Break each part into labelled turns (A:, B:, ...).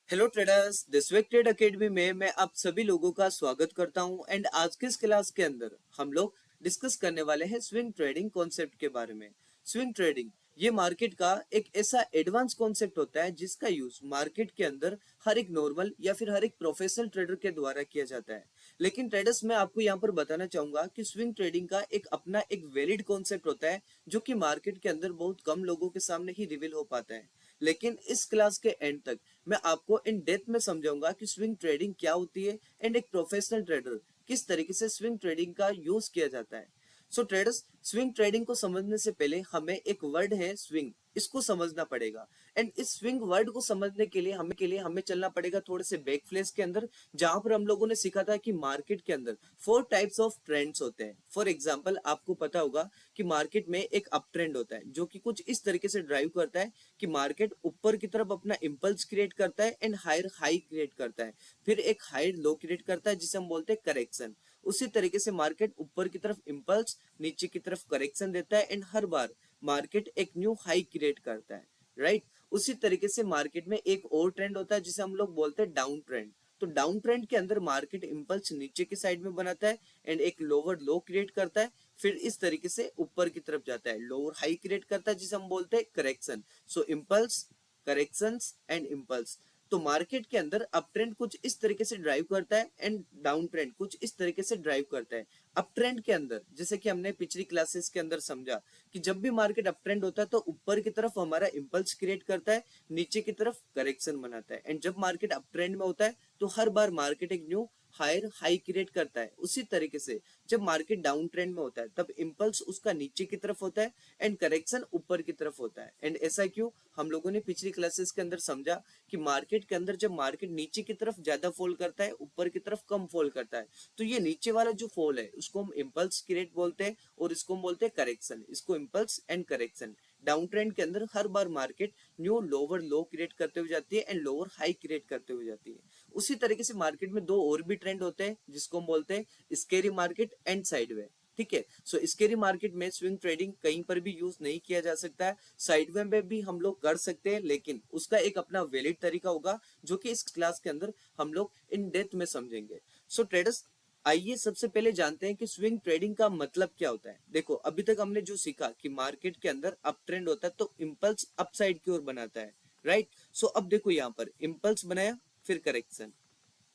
A: Hello traders, this week trade academy में मैं आप सभी लोगों का स्वागत करता हूं। एंड आज की इस क्लास के अंदर हम लोग डिस्कस करने वाले हैं स्विंग ट्रेडिंग कॉन्सेप्ट के बारे में। स्विंग ट्रेडिंग ये मार्केट का एक ऐसा एडवांस कॉन्सेप्ट होता है जिसका यूज मार्केट के अंदर हर एक नॉर्मल या फिर हर एक प्रोफेशनल ट्रेडर के द्वारा किया जाता है। लेकिन ट्रेडर्स, मैं आपको यहाँ पर बताना चाहूंगा कि स्विंग ट्रेडिंग का एक अपना एक वैलिड कॉन्सेप्ट होता है जो कि मार्केट के अंदर बहुत कम लोगों के सामने ही रिवील हो पाता है। लेकिन इस क्लास के एंड तक मैं आपको इन डेप्थ में समझाऊंगा कि स्विंग ट्रेडिंग क्या होती है एंड एक प्रोफेशनल ट्रेडर किस तरीके से स्विंग ट्रेडिंग का यूज किया जाता है। सो ट्रेडर्स, स्विंग ट्रेडिंग को समझने से पहले हमें एक वर्ड है स्विंग, इसको समझना पड़ेगा। एंड इस स्विंग वर्ड को समझने के लिए हमें चलना पड़ेगा थोड़े से बैक फ्लैश के अंदर, जहां पर हम लोगों ने सीखा था कि मार्केट के अंदर 4 टाइप्स ऑफ ट्रेंड्स होते हैं। फॉर एग्जाम्पल, आपको पता होगा कि मार्केट में एक अप ट्रेंड होता है जो कि कुछ इस तरीके से ड्राइव करता है कि मार्केट ऊपर की तरफ अपना इंपल्स क्रिएट करता है एंड हायर हाई क्रिएट करता है, फिर एक हायर लो क्रिएट करता है जिसे हम बोलते हैं करेक्शन। उसी तरीके से मार्केट ऊपर की तरफ इंपल्स, नीचे की तरफ करेक्शन देता है एंड हर बार मार्केट एक न्यू हाई क्रिएट करता है, राइट। उसी तरीके से मार्केट में एक और ट्रेंड होता है जिसे हम लोग बोलते हैं डाउन ट्रेंड। तो डाउन ट्रेंड के अंदर मार्केट इंपल्स नीचे की साइड में बनाता है एंड एक लोअर लो क्रिएट करता है, फिर इस तरीके से ऊपर की तरफ जाता है, लोअर हाई क्रिएट करता है जिसे हम बोलते हैं correction. So impulse, corrections and impulse. तो मार्केट के अंदर अप ट्रेंड कुछ इस तरीके से ड्राइव करता है एंड डाउन ट्रेंड कुछ इस तरीके से ड्राइव करता है। अप ट्रेंड के अंदर जैसे कि हमने पिछली क्लासेस के अंदर समझा कि जब भी मार्केट अप ट्रेंड होता है तो ऊपर की तरफ हमारा इंपल्स क्रिएट करता है, नीचे की तरफ करेक्शन बनाता है। एंड जब मार्केट अप ट्रेंड में होता है तो हर बार मार्केट एक न्यू हायर हाई क्रिएट करता है। उसी तरीके से जब मार्केट डाउन ट्रेंड में होता है तब इंपल्स उसका नीचे की तरफ होता है एंड करेक्शन ऊपर की तरफ होता है। एंड ऐसा क्यों, हम लोगों ने पिछली क्लासेस के अंदर समझा कि मार्केट के अंदर जब मार्केट नीचे की तरफ ज्यादा फॉल करता है, ऊपर की तरफ कम फॉल करता है, तो ये नीचे वाला जो फॉल है उसको हम इंपल्स क्रिएट बोलते हैं और इसको हम बोलते हैं करेक्शन। इसको impulse and correction. Down trend के अंदर हर बार market new lower low create करते हुए जाती है एंड लोअर हाई क्रिएट करते हुए जाती है। उसी तरीके से मार्केट में दो और भी ट्रेंड होते हैं जिसको हम बोलते हैं स्केरी मार्केट एंड साइडवे। ठीक है, सो स्केरी मार्केट में स्विंग ट्रेडिंग कहीं पर भी यूज नहीं किया जा सकता है, साइडवे में भी हम लोग कर सकते हैं, लेकिन उसका एक अपना वैलिड तरीका होगा जो कि इस क्लास के अंदर हम लोग इन डेप्थ में समझेंगे। सो ट्रेडर्स, आइए सबसे पहले जानते हैं कि स्विंग ट्रेडिंग का मतलब क्या होता है। देखो, अभी तक हमने जो सीखा कि मार्केट के अंदर अप ट्रेंड होता है तो इंपल्स अपसाइड की ओर बनाता है, राइट। सो अब देखो, यहाँ पर इंपल्स बनाया, फिर करेक्शन,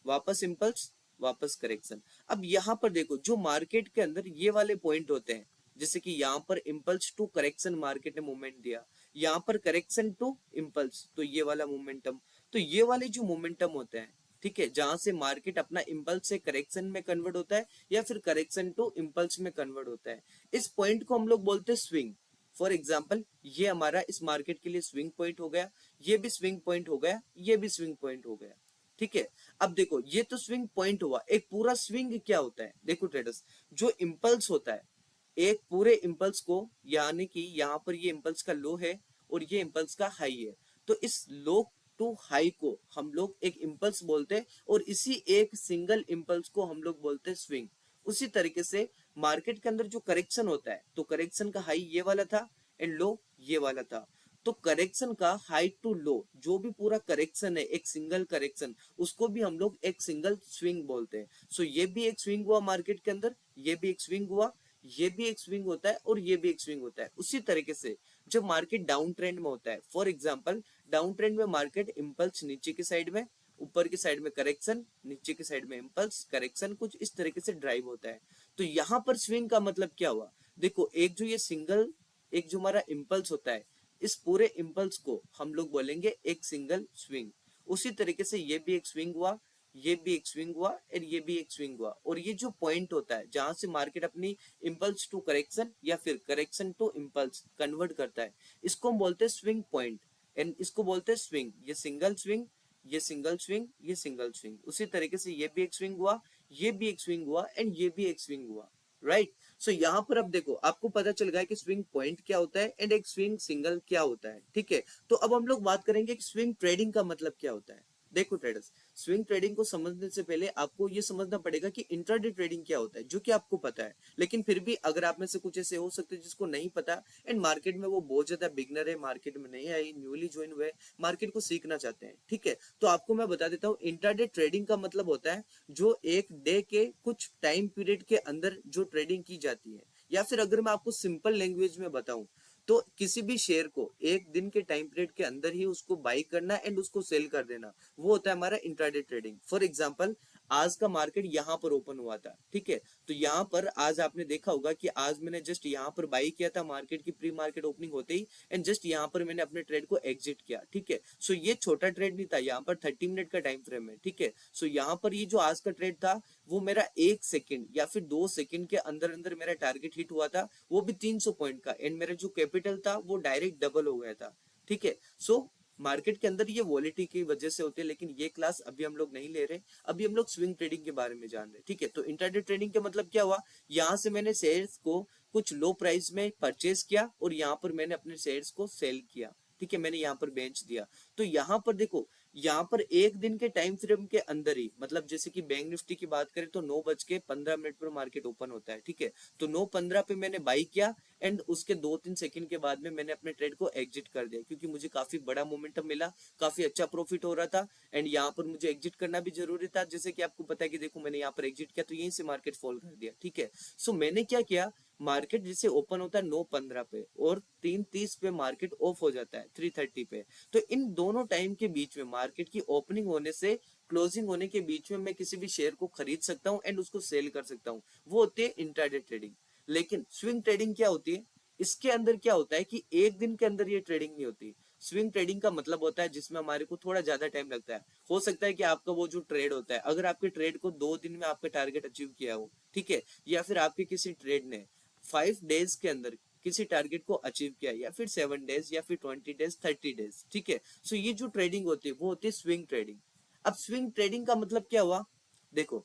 A: वापस इंपल्स, वापस करेक्शन। अब यहाँ पर देखो, जो मार्केट के अंदर ये वाले पॉइंट होते हैं, जैसे कि यहाँ पर इंपल्स टू करेक्शन मार्केट ने मूवमेंट दिया, यहाँ पर करेक्शन टू इंपल्स, तो ये वाला मोमेंटम, तो ये वाले जो मोमेंटम होते हैं, ठीक है, जहां से मार्केट अपना इंपल्स से करेक्शन में कन्वर्ट होता है या फिर करेक्शन टू इंपल्स में कन्वर्ट होता है, इस पॉइंट को हम लोग बोलते हैं स्विंग। फॉर एग्जाम्पल, ये हमारा इस मार्केट के लिए स्विंग पॉइंट हो गया, ये भी स्विंग पॉइंट हो गया, ये भी स्विंग पॉइंट हो गया। ठीक है, अब देखो, ये तो स्विंग पॉइंट हुआ। एक पूरा स्विंग क्या होता है, देखो ट्रेडर्स, जो इंपल्स होता है, एक पूरे इंपल्स को, यानी कि यहाँ पर ये इंपल्स का लो है और ये इंपल्स का हाई है, तो इस लो टू हाई को हम लोग एक इंपल्स बोलते हैं और इसी एक सिंगल इंपल्स को हम लोग बोलते हैं स्विंग। उसी तरीके से मार्केट के अंदर जो करेक्शन होता है, तो करेक्शन का हाई ये वाला था एंड लो ये वाला था, तो करेक्शन का हाई टू लो जो भी पूरा करेक्शन है, एक सिंगल करेक्शन, उसको भी हम लोग एक सिंगल स्विंग बोलते हैं। सो ये भी एक स्विंग हुआ मार्केट के अंदर, ये भी एक स्विंग हुआ, ये भी एक स्विंग होता है और ये भी एक स्विंग होता है। उसी तरीके से जब मार्केट डाउन ट्रेंड में होता है, फॉर एग्जांपल डाउन ट्रेंड में मार्केट इंपल्स नीचे की साइड में, ऊपर की साइड में करेक्शन, नीचे की साइड में इंपल्स, करेक्शन, कुछ इस तरीके से ड्राइव होता है। तो यहां पर स्विंग का मतलब क्या हुआ, देखो, एक जो ये सिंगल, एक जो हमारा इंपल्स होता है, इस पूरे इंपल्स को हम लोग बोलेंगे एक सिंगल स्विंग। उसी तरीके से ये भी एक स्विंग हुआ, ये भी एक स्विंग हुआ और ये भी एक स्विंग हुआ। और ये जो पॉइंट होता है जहां से मार्केट अपनी इंपल्स टू करेक्शन या फिर करेक्शन टू इंपल्स कन्वर्ट करता है, इसको हम बोलते हैं स्विंग पॉइंट एंड इसको बोलते हैं स्विंग। ये सिंगल स्विंग, ये सिंगल स्विंग, ये सिंगल स्विंग। उसी तरीके से ये भी एक स्विंग हुआ, ये भी एक स्विंग हुआ एंड ये भी एक स्विंग हुआ, राइट। सो यहाँ पर अब देखो, आपको पता चल गया कि स्विंग पॉइंट क्या होता है एंड एक स्विंग सिंगल क्या होता है। ठीक है, तो अब हम लोग बात करेंगे कि स्विंग ट्रेडिंग का मतलब क्या होता है। देखो ट्रेडर्स, स्विंग ट्रेडिंग को समझने से पहले आपको ये समझना पड़ेगा कि इंट्राडे ट्रेडिंग क्या होता है, जो कि आपको पता है। लेकिन फिर भी अगर आप में से कुछ ऐसे हो सकते हैं जिसको नहीं पता, एंड मार्केट में वो बहुत ज्यादा बिगनर है, मार्केट में नहीं आई, न्यूली ज्वाइन हुए, मार्केट को सीखना चाहते हैं, ठीक है, तो आपको मैं बता देता हूँ, इंट्राडे ट्रेडिंग का मतलब होता है जो एक डे के कुछ टाइम पीरियड के अंदर जो ट्रेडिंग की जाती है। या फिर अगर मैं आपको सिंपल लैंग्वेज में बताऊं, तो किसी भी शेयर को एक दिन के टाइम पीरियड के अंदर ही उसको बाई करना एंड उसको सेल कर देना, वो होता है हमारा इंट्राडे ट्रेडिंग। फॉर एग्जांपल, आज का मार्केट यहाँ पर ओपन हुआ था, ठीक है, तो यहाँ पर आज आपने देखा होगा कि आज मैंने जस्ट यहाँ पर बाई किया था मार्केट की प्री मार्केट ओपनिंग होते ही, एंड जस्ट यहाँ पर मैंने अपने ट्रेड को एग्जिट किया, ठीक है। सो ये छोटा ट्रेड नहीं था, यहाँ पर 30 मिनट का टाइम फ्रेम है, ठीक है। सो यहाँ पर ये जो आज का ट्रेड था, वो मेरा 1 सेकंड या फिर 2 सेकंड के अंदर अंदर मेरा टारगेट हिट हुआ था, वो भी 300 पॉइंट का, एंड मेरा जो कैपिटल था वो डायरेक्ट डबल हो गया था, ठीक है। सो मार्केट के अंदर ये वॉलिटी की वजह से होते हैं, लेकिन ये क्लास अभी हम लोग नहीं ले रहे, अभी हम लोग स्विंग ट्रेडिंग के बारे में जान रहे, ठीक है। तो इंट्राडे ट्रेडिंग का मतलब क्या हुआ, यहाँ से मैंने शेयर्स को कुछ लो प्राइस में परचेज किया और यहाँ पर मैंने अपने शेयर्स को सेल किया, ठीक है, मैंने यहाँ पर बेच दिया। तो यहाँ पर देखो, यहाँ पर एक दिन के टाइम फ्रेम के अंदर ही, मतलब जैसे कि बैंक निफ्टी की बात करें तो 9:15 पर मार्केट ओपन होता है, ठीक है, तो 9:15 पे मैंने बाई किया, एंड उसके 2-3 सेकंड के बाद में मैंने अपने ट्रेड को एग्जिट कर दिया, क्योंकि मुझे काफी बड़ा मोमेंटम मिला, काफी अच्छा प्रॉफिट हो रहा था, एंड यहाँ पर मुझे एग्जिट करना भी जरूरी था, जैसे कि आपको पता है कि देखो मैंने यहाँ पर एग्जिट किया तो यहीं से मार्केट फॉल कर दिया, ठीक है। सो मैंने क्या किया, मार्केट जैसे ओपन होता है 9:15 पे और 3:30 पे मार्केट ऑफ हो जाता है 3:30 पे, तो इन दोनों टाइम के बीच में मार्केट की ओपनिंग होने से क्लोजिंग होने के बीच में मैं किसी भी शेयर को खरीद सकता हूं एंड उसको सेल कर सकता हूं, वो होती है इंट्राडे ट्रेडिंग। लेकिन स्विंग ट्रेडिंग क्या होती है, इसके अंदर क्या होता है कि एक दिन के अंदर ये ट्रेडिंग नहीं होती। स्विंग ट्रेडिंग का मतलब होता है जिसमें हमारे को थोड़ा ज्यादा टाइम लगता है। हो सकता है कि आपका वो जो ट्रेड होता है, अगर आपके ट्रेड को 2 दिन में आपका टारगेट अचीव किया हो, ठीक है, या फिर आपके किसी ट्रेड ने 5 डेज के अंदर किसी टारगेट को अचीव किया, या फिर 7 डेज, या फिर 20 डेज, 30 डेज, ठीक है। सो ये जो ट्रेडिंग होती है वो होती है स्विंग ट्रेडिंग। अब स्विंग ट्रेडिंग का मतलब क्या हुआ, देखो,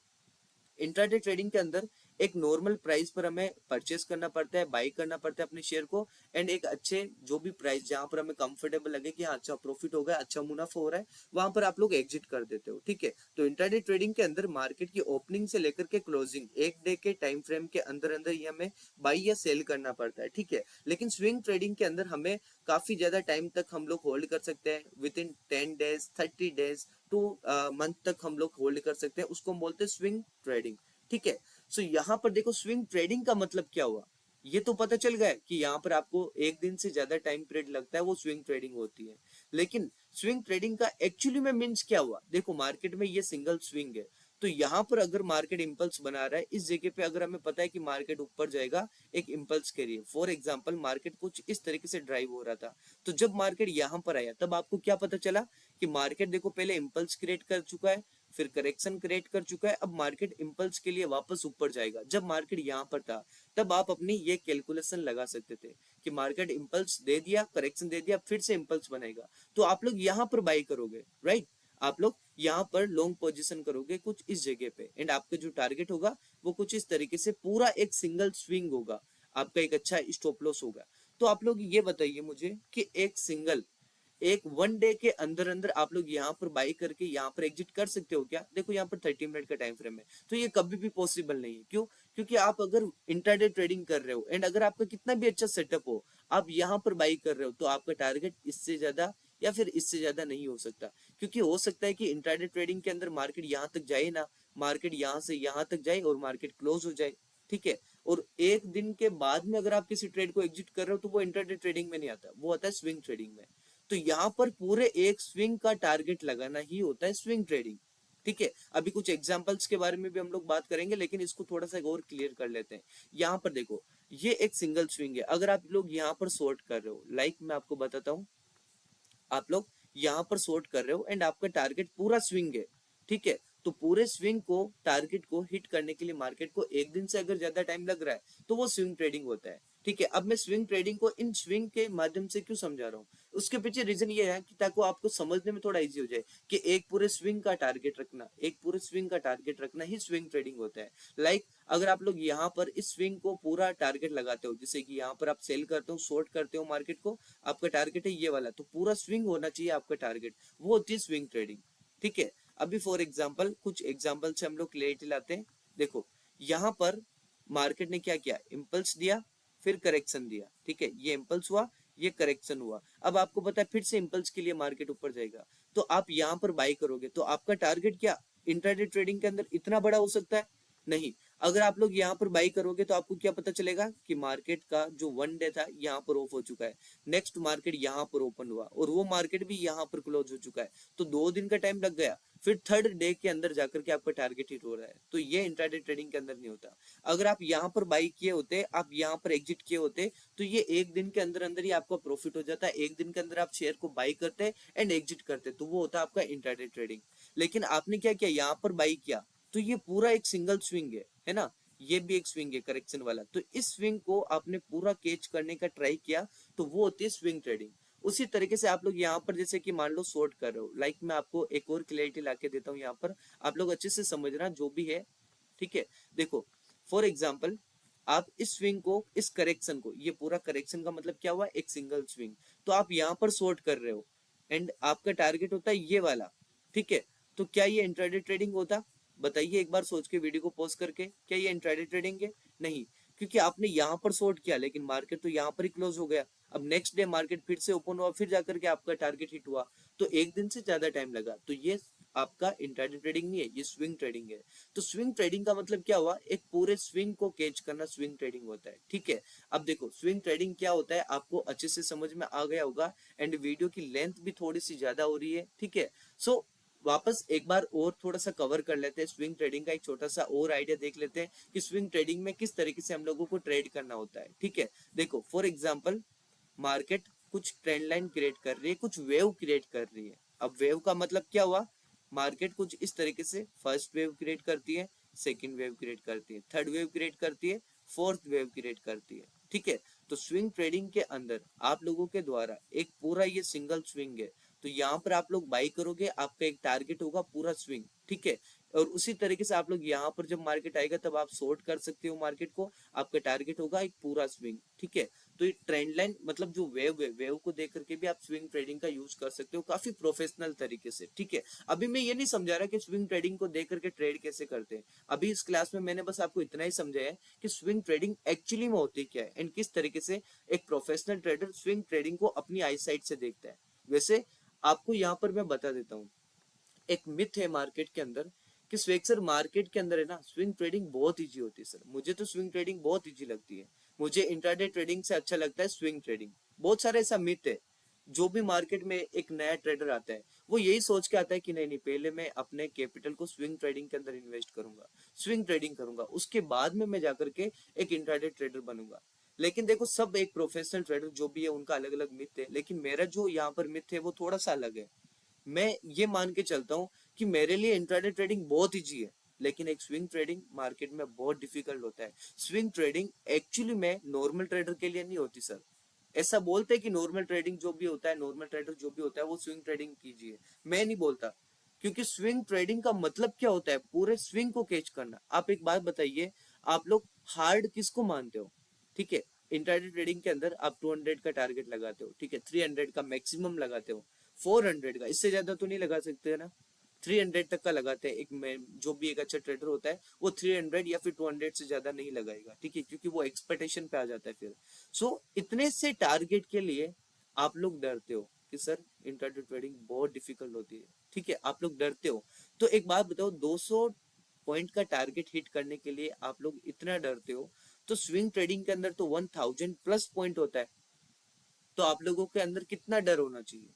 A: इंट्राडे ट्रेडिंग के अंदर एक नॉर्मल प्राइस पर हमें परचेस करना पड़ता है, बाई करना पड़ता है अपने शेयर को, एंड एक अच्छे जो भी प्राइस जहां पर हमें कंफर्टेबल लगे कि हाँ अच्छा प्रॉफिट हो गया, अच्छा मुनाफा हो रहा है, वहां पर आप लोग एग्जिट कर देते हो, ठीक है। तो इंट्राडे ट्रेडिंग के अंदर मार्केट की ओपनिंग से लेकर के क्लोजिंग एक डे के टाइम फ्रेम के अंदर अंदर ही हमें बाई या सेल करना पड़ता है, ठीक है। लेकिन स्विंग ट्रेडिंग के अंदर हमें काफी ज्यादा टाइम तक हम लोग होल्ड कर सकते हैं, with in 10 days, 30 days two month तक हम लोग होल्ड कर सकते हैं, उसको हम बोलते हैं स्विंग ट्रेडिंग, ठीक है। सो यहाँ पर देखो स्विंग ट्रेडिंग का मतलब क्या हुआ, ये तो पता चल गया कि यहाँ पर आपको एक दिन से ज्यादा टाइम पीरियड लगता है, वो स्विंग ट्रेडिंग होती है। लेकिन स्विंग ट्रेडिंग का एक्चुअली में मीन्स क्या हुआ, देखो मार्केट में ये सिंगल स्विंग है, तो यहाँ पर अगर मार्केट इंपल्स बना रहा है, इस जगह पे अगर हमें पता है कि मार्केट ऊपर जाएगा एक इंपल्स के लिए, फॉर एग्जांपल मार्केट कुछ इस तरीके से ड्राइव हो रहा था, तो जब मार्केट यहाँ पर आया तब आपको क्या पता चला कि मार्केट देखो पहले इंपल्स क्रिएट कर चुका है, फिर करेक्शन क्रिएट कर चुका है, अब मार्केट इंपल्स के लिए वापस ऊपर जाएगा। जब मार्केट यहाँ पर था तब आप अपनी ये कैलकुलेशन लगा सकते थे कि मार्केट इंपल्स दे दिया, करेक्शन दे दिया, फिर से इंपल्स बनेगा, तो आप लोग यहाँ पर बाई करोगे, राइट। आप लोग यहाँ पर लॉन्ग पोजीशन करोगे कुछ इस जगह पे, एंड आपका जो टारगेट होगा वो कुछ इस तरीके से पूरा एक सिंगल स्विंग होगा, आपका एक अच्छा स्टॉप लॉस होगा। तो आप लोग ये बताइए मुझे कि एक सिंगल एक 1 डे के अंदर अंदर आप लोग यहाँ पर बाई करके यहाँ पर एग्जिट कर सकते हो क्या, देखो यहाँ पर 30 मिनट का टाइम फ्रेम है, तो ये कभी भी पॉसिबल नहीं है। क्यों, क्योंकि आप अगर इंट्राडे ट्रेडिंग कर रहे हो एंड अगर आपका कितना भी अच्छा सेटअप हो, आप यहाँ पर बाई कर रहे हो, तो आपका टारगेट इससे ज्यादा या फिर इससे ज्यादा नहीं हो सकता। क्योंकि हो सकता है कि इंट्राडे ट्रेडिंग के अंदर मार्केट यहाँ तक जाए ना, मार्केट यहाँ से यहाँ तक जाए और मार्केट क्लोज हो जाए, ठीक है। और एक दिन के बाद में अगर आप किसी ट्रेड को एग्जिट कर रहे हो तो वो इंट्राडे ट्रेडिंग में नहीं आता, वो आता है स्विंग ट्रेडिंग में। तो यहाँ पर पूरे एक स्विंग का टारगेट लगाना ही होता है स्विंग ट्रेडिंग, ठीक है। अभी कुछ एग्जांपल्स के बारे में भी हम लोग बात करेंगे, लेकिन इसको थोड़ा सा और क्लियर कर लेते हैं। यहाँ पर देखो, ये एक सिंगल स्विंग है, अगर आप लोग यहाँ पर शॉर्ट कर रहे हो, लाइक मैं आपको बताता हूँ, आप लोग यहाँ पर शॉर्ट कर रहे हो एंड आपका टारगेट पूरा स्विंग है, ठीक है, तो पूरे स्विंग को टारगेट को हिट करने के लिए मार्केट को एक दिन से अगर ज्यादा टाइम लग रहा है तो वो स्विंग ट्रेडिंग होता है, ठीक है। अब मैं स्विंग ट्रेडिंग को इन स्विंग के माध्यम से क्यों समझा रहा हूँ, उसके पीछे रीजन ये है कि ताकि आपको समझने में थोड़ा इजी हो जाए कि एक पूरे स्विंग का टारगेट रखना, एक पूरे स्विंग का टारगेट रखना ही स्विंग ट्रेडिंग होता है। लाइक अगर आप लोग यहाँ पर इस स्विंग को पूरा टारगेट लगाते हो, जैसे कि यहाँ पर आप सेल करते हो, शॉर्ट करते हो मार्केट को, आपका टारगेट है ये वाला, तो पूरा स्विंग होना चाहिए आपका टारगेट, वो होती है स्विंग ट्रेडिंग, ठीक है। अभी फॉर एग्जांपल कुछ एग्जांपल से हम लोग क्लियरिटी लाते हैं। देखो यहाँ पर मार्केट ने क्या किया, इम्पल्स दिया फिर करेक्शन दिया, ठीक है, ये इम्पल्स हुआ ये करेक्शन हुआ। अब आपको पता है फिर से इम्पल्स के लिए मार्केट ऊपर जाएगा, तो आप यहाँ पर बाई करोगे तो आपका टारगेट क्या इंट्राडे ट्रेडिंग के अंदर इतना बड़ा हो सकता है? नहीं। अगर आप लोग यहाँ पर बाई करोगे तो आपको क्या पता चलेगा कि मार्केट का जो वन डे था यहाँ पर ऑफ हो चुका है, नेक्स्ट मार्केट यहाँ पर ओपन हुआ और वो मार्केट भी यहाँ पर क्लोज हो चुका है, तो 2 दिन का टाइम लग गया, फिर थर्ड डे के अंदर जाकर के आपका टारगेट हिट हो रहा है। तो ये इंट्राडे ट्रेडिंग के अंदर नहीं होता। अगर आप यहाँ पर बाई किए होते, आप यहाँ पर एग्जिट किए होते, तो ये एक दिन के अंदर अंदर ही आपका प्रॉफिट हो जाता है। एक दिन के अंदर आप शेयर को बाई करते एंड एग्जिट करते, तो वो होता है आपका इंट्राडे ट्रेडिंग। लेकिन आपने क्या किया, यहाँ पर बाई किया तो ये पूरा एक सिंगल स्विंग है ना, ये भी एक स्विंग है करेक्शन वाला, तो इस स्विंग को आपने पूरा कैच करने का ट्राई किया, तो वो होती है स्विंग ट्रेडिंग। उसी तरीके से आप लोग यहाँ पर जैसे कि मान लो शॉर्ट कर रहे हो, लाइक मैं आपको एक और क्लैरिटी लाके देता हूँ, यहाँ पर आप लोग अच्छे से समझना जो भी है, ठीक है। देखो फॉर एग्जाम्पल आप इस स्विंग को, इस करेक्शन को, ये पूरा करेक्शन का मतलब क्या हुआ, एक सिंगल स्विंग, तो आप यहाँ पर शॉर्ट कर रहे हो एंड आपका टारगेट होता है ये वाला, ठीक है। तो क्या ये इंट्राडे ट्रेडिंग होता? बताइए एक बार सोच के वीडियो को पॉज करके, क्या ये इंट्राडे ट्रेडिंग है? नहीं, क्योंकि आपने यहाँ पर शॉर्ट किया लेकिन मार्केट तो यहाँ पर ही क्लोज हो गया। अब नेक्स्ट डे मार्केट फिर से ओपन हुआ, फिर जाकर के आपका टारगेट हिट हुआ, तो एक दिन से ज्यादा टाइम लगा, तो ये आपका इंट्राडे ट्रेडिंग नहीं है, ये स्विंग ट्रेडिंग है। तो स्विंग ट्रेडिंग का मतलब क्या हुआ, एक पूरे स्विंग को कैच करना स्विंग ट्रेडिंग होता है, ठीक है। अब देखो स्विंग ट्रेडिंग क्या होता है आपको अच्छे से समझ में आ गया होगा, एंड वीडियो की लेंथ भी थोड़ी सी ज्यादा हो रही है, ठीक है। सो वापस एक बार और थोड़ा सा कवर कर लेते हैं, स्विंग ट्रेडिंग का एक छोटा सा और आइडिया देख लेते हैं कि स्विंग ट्रेडिंग में किस तरीके से हम लोगों को ट्रेड करना होता है, ठीक है। देखो फॉर एग्जांपल मार्केट कुछ ट्रेंड लाइन क्रिएट कर रही है, कुछ वेव क्रिएट कर रही है। अब वेव का मतलब क्या हुआ, मार्केट कुछ इस तरीके से फर्स्ट वेव क्रिएट करती है, सेकंड वेव क्रिएट करती है, थर्ड वेव क्रिएट करती है, फोर्थ वेव क्रिएट करती है, ठीक है। तो स्विंग ट्रेडिंग के अंदर आप लोगों के द्वारा एक पूरा ये सिंगल स्विंग है, तो यहाँ पर आप लोग बाई करोगे, आपका एक टारगेट होगा पूरा स्विंग, ठीक है। और उसी तरीके से आप लोग यहाँ पर जब मार्केट आएगा तब आप शॉर्ट कर सकते हो मार्केट को, आपका टारगेट होगा एक पूरा स्विंग, ठीक है। तो ये ट्रेंड लाइन मतलब जो वेव है, वेव को देख करके भी आप स्विंग ट्रेडिंग का यूज कर सकते हो काफी प्रोफेशनल तरीके से, ठीक है। अभी मैं ये नहीं समझा रहा कि स्विंग ट्रेडिंग को देख करके ट्रेड कैसे करते हैं, अभी इस क्लास में मैंने बस आपको इतना ही समझाया है कि स्विंग ट्रेडिंग एक्चुअली में होती क्या है एंड किस तरीके से एक प्रोफेशनल ट्रेडर स्विंग ट्रेडिंग को अपनी आई साइड से देखता है। वैसे आपको यहाँ पर मैं बता देता हूँ, एक मिथ है मार्केट के अंदर कि स्वेग सर मार्केट के अंदर है ना स्विंग ट्रेडिंग बहुत इजी होती है। सर मुझे तो स्विंग ट्रेडिंग बहुत इजी लगती है, मुझे इंट्राडे ट्रेडिंग से अच्छा लगता है स्विंग ट्रेडिंग। बहुत सारे ऐसा मिथ है, जो भी मार्केट में एक नया ट्रेडर आता है वो यही सोच के आता है कि नहीं नहीं पहले मैं अपने कैपिटल को स्विंग ट्रेडिंग के अंदर इन्वेस्ट करूंगा, स्विंग ट्रेडिंग करूंगा, उसके बाद में मैं जाकर के एक इंट्राडे ट्रेडर बनूंगा। लेकिन देखो सब एक प्रोफेशनल ट्रेडर जो भी है उनका अलग अलग मिथ है, लेकिन मेरा जो यहाँ पर मिथ है वो थोड़ा सा अलग है। मैं ये मान के चलता हूँ कि मेरे लिए इंट्राडे ट्रेडिंग बहुत इजी है, लेकिन एक स्विंग ट्रेडिंग मार्केट में बहुत डिफिकल्ट होता है। स्विंग ट्रेडिंग एक्चुअली में नॉर्मल ट्रेडर के लिए नहीं होती सर। ऐसा बोलते हैं कि नॉर्मल ट्रेडिंग जो भी होता है, नॉर्मल ट्रेडर जो भी होता है वो स्विंग ट्रेडिंग कीजिए, मैं नहीं बोलता। क्योंकि स्विंग ट्रेडिंग का मतलब क्या होता है, पूरे स्विंग को कैच करना। आप एक बात बताइए, आप लोग हार्ड किसको मानते हो? ठीक है, इंट्राडे ट्रेडिंग के अंदर आप 200 का टारगेट लगाते हो, ठीक है, 300 का मैक्सिमम लगाते हो, 400 का, इससे ज्यादा तो नहीं लगा सकते है ना, 300 तक का लगाते हैं। जो भी एक अच्छा ट्रेडर होता है वो 300 या फिर 200 से ज्यादा नहीं लगाएगा, ठीक है, क्योंकि वो एक्सपेक्टेशन पे आ जाता है फिर। इतने से टारगेट के लिए आप लोग डरते हो कि सर इंट्राडे ट्रेडिंग बहुत डिफिकल्ट होती है, ठीक है, आप लोग डरते हो। तो एक बात बताओ, 200 पॉइंट का टारगेट हिट करने के लिए आप लोग इतना डरते हो, तो स्विंग ट्रेडिंग के अंदर तो 1000+ पॉइंट होता है, तो आप लोगों के अंदर कितना डर होना चाहिए?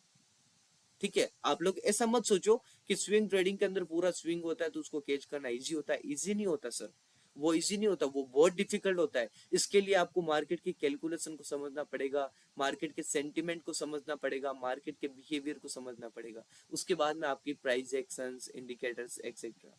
A: ठीक है, आप लोग ऐसा मत सोचो कि स्विंग ट्रेडिंग के अंदर पूरा स्विंग होता है तो उसको कैच करना इजी होता है, इजी नहीं होता सर। वो इजी नहीं होता, वो बहुत डिफिकल्ट होता है। इसके लिए आपको मार्केट की कैलकुलेशन को समझना पड़ेगा, मार्केट के सेंटिमेंट को समझना पड़ेगा, मार्केट के बिहेवियर को समझना पड़ेगा, उसके बाद में आपकी price actions, indicators etcetera.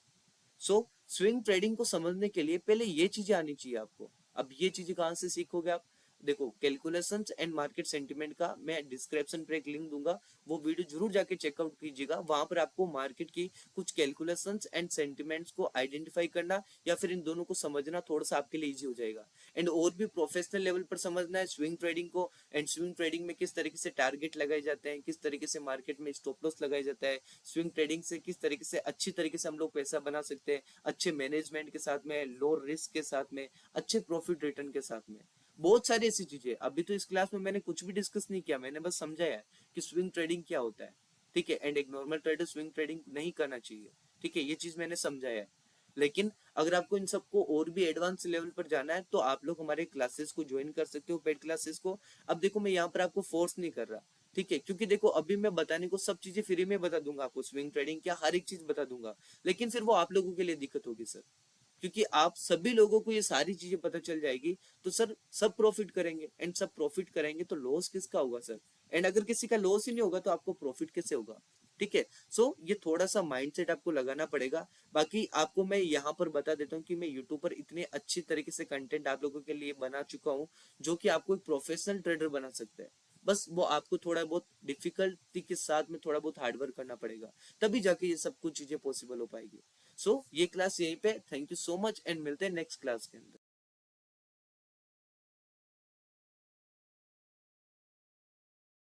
A: Swing trading को समझने के लिए पहले ये चीजें आनी चाहिए आपको। अब ये चीजें कहाँ से सीखोगे आप? देखो कैलकुलेशंस एंड मार्केट सेंटिमेंट का मैं डिस्क्रिप्शन पे एक लिंक दूंगा, वो वीडियो जरूर जाके चेकआउट कीजिएगा। वहां पर आपको मार्केट की कुछ कैलकुलेशंस एंड सेंटिमेंट्स को आइडेंटिफाई करना या फिर इन दोनों को समझना थोड़ा सा आपके लिए इजी हो जाएगा। एंड और भी प्रोफेशनल लेवल पर समझना है स्विंग ट्रेडिंग को, एंड स्विंग ट्रेडिंग में किस तरीके से टारगेट लगाए जाते हैं, किस तरीके से मार्केट में स्टॉप लॉस लगाया जाता है, स्विंग ट्रेडिंग से किस तरीके से अच्छी तरीके से हम लोग पैसा बना सकते हैं, अच्छे मैनेजमेंट के साथ में, लो रिस्क के साथ में, अच्छे प्रॉफिट रिटर्न के साथ में, बहुत सारी ऐसी चीजें। अभी तो इस क्लास में मैंने कुछ भी डिस्कस नहीं किया, मैंने बस समझाया है कि स्विंग ट्रेडिंग क्या होता है, ठीक है। एंड एक नॉर्मल ट्रेडर स्विंग ट्रेडिंग नहीं करना चाहिए, ठीक है, ये चीज मैंने समझाया है। लेकिन अगर आपको इन सबको और भी एडवांस लेवल पर जाना है तो आप लोग हमारे क्लासेस को ज्वाइन कर सकते हो, पेड क्लासेस को। अब देखो मैं यहाँ पर आपको फोर्स नहीं कर रहा, ठीक है, क्योंकि देखो अभी मैं बताने को सब चीजें फ्री में बता दूंगा आपको, स्विंग ट्रेडिंग क्या हर एक चीज बता दूंगा, लेकिन फिर वो आप लोगों के लिए दिक्कत होगी सर, क्योंकि आप सभी लोगों को ये सारी चीजें पता चल जाएगी तो सर सब प्रॉफिट करेंगे, एंड सब प्रॉफिट करेंगे तो लॉस किसका होगा सर? एंड अगर किसी का लॉस ही नहीं होगा तो आपको प्रॉफिट कैसे होगा? ठीक है। सो ये थोड़ा सा माइंडसेट आपको लगाना पड़ेगा। बाकी आपको मैं यहाँ पर बता देता हूँ कि मैं यूट्यूब पर इतने अच्छी तरीके से कंटेंट आप लोगों के लिए बना चुका हूँ जो कि आपको एक प्रोफेशनल ट्रेडर बना सकता है। बस वो आपको थोड़ा बहुत डिफिकल्टी के साथ में थोड़ा बहुत हार्डवर्क करना पड़ेगा, तभी जाके ये सब कुछ चीजें पॉसिबल हो पाएगी। सो ये क्लास यहीं पे, thank you so much and मिलते हैं नेक्स्ट क्लास के अंदर।